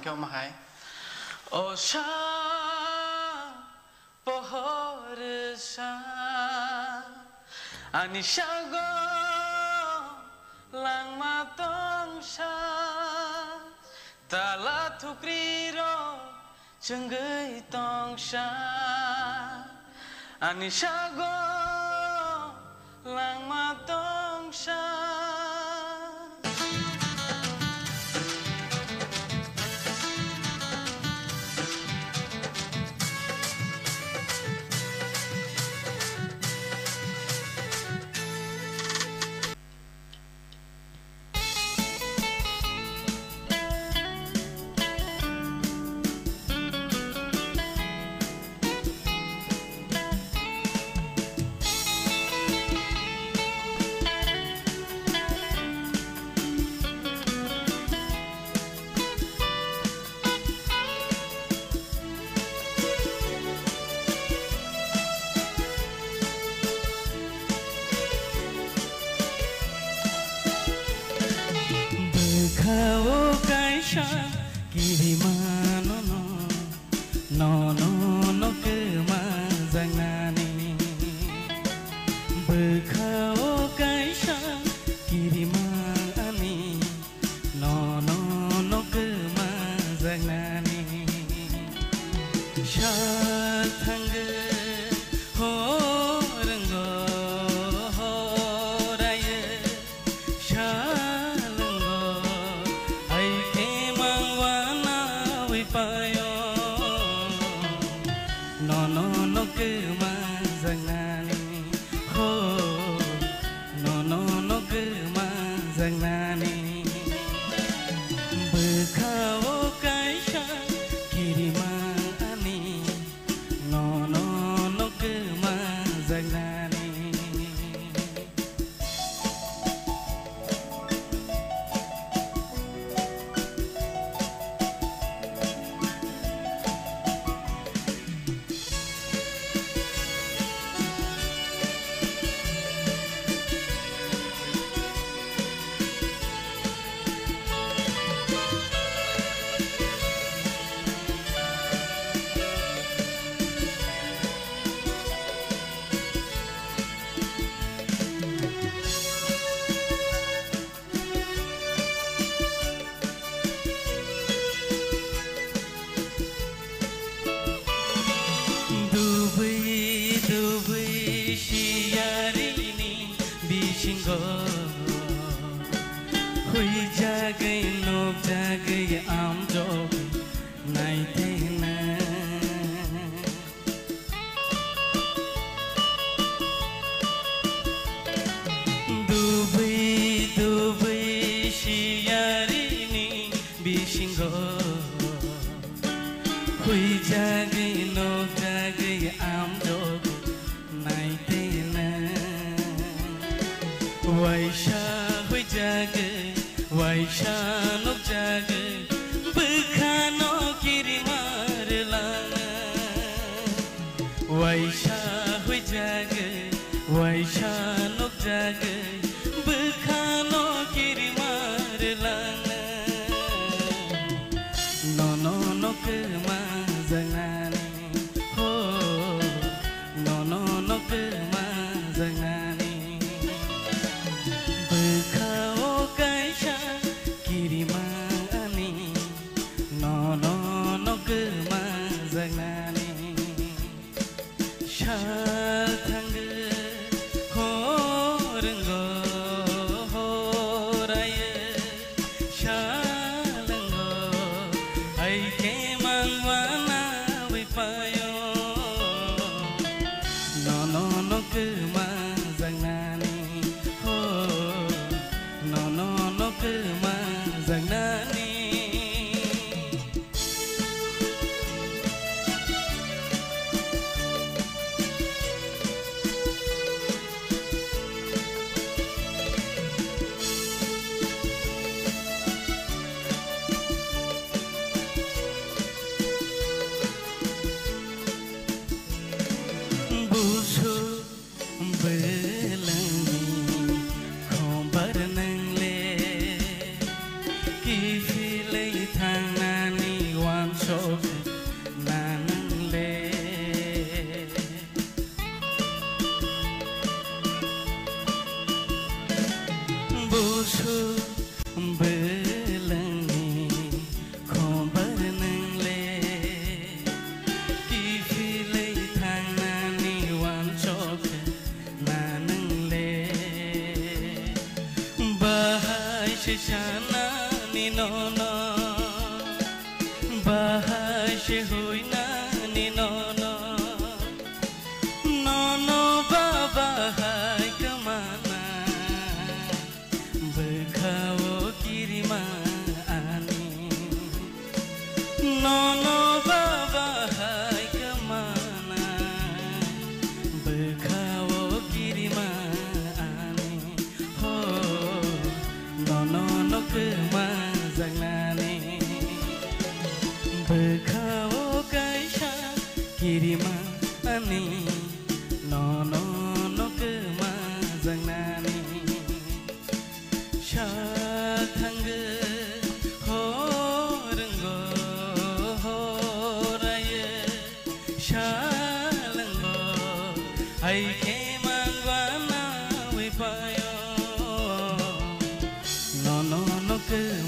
Kau mahai. Oh sa pohor sa anisyago lang matong sa tala thukriro chenggai tong sa anisyago lang matong sa. Kau kaisa kiriman no kemazangani Bekau kaisa kirimani no kemazangani Shatangga ho renggo ho raya no kemazangani ho no kemazangani bekau kaisa kirimani no kemazangani Dubai siarini bisinggo hui jagai nob jagai amjo naitena Dubai siarini bisinggo hui jagai nob jagai amjo naitena waisha hui jagai waisha nok jagai bekhano kirimar langa waisha hui jagai waisha nok jagai bekhano kirimar langa no kemazangani ho no kemazangani bekau kaisa kirimani no kemazangani shatangga ho renggo ho raya shalenggo ai kemang wana wipayo no kemazangani ho no kemazangani she hui na ni no baba hai kamana berkao kirima ani no baba hai kamana berkao kirima ani ho no kema zangnani berkao kaisha kirima ani no kema zangnani sha thangge ho renggo ho raye sha langgo ai ke mangwana we payo no kema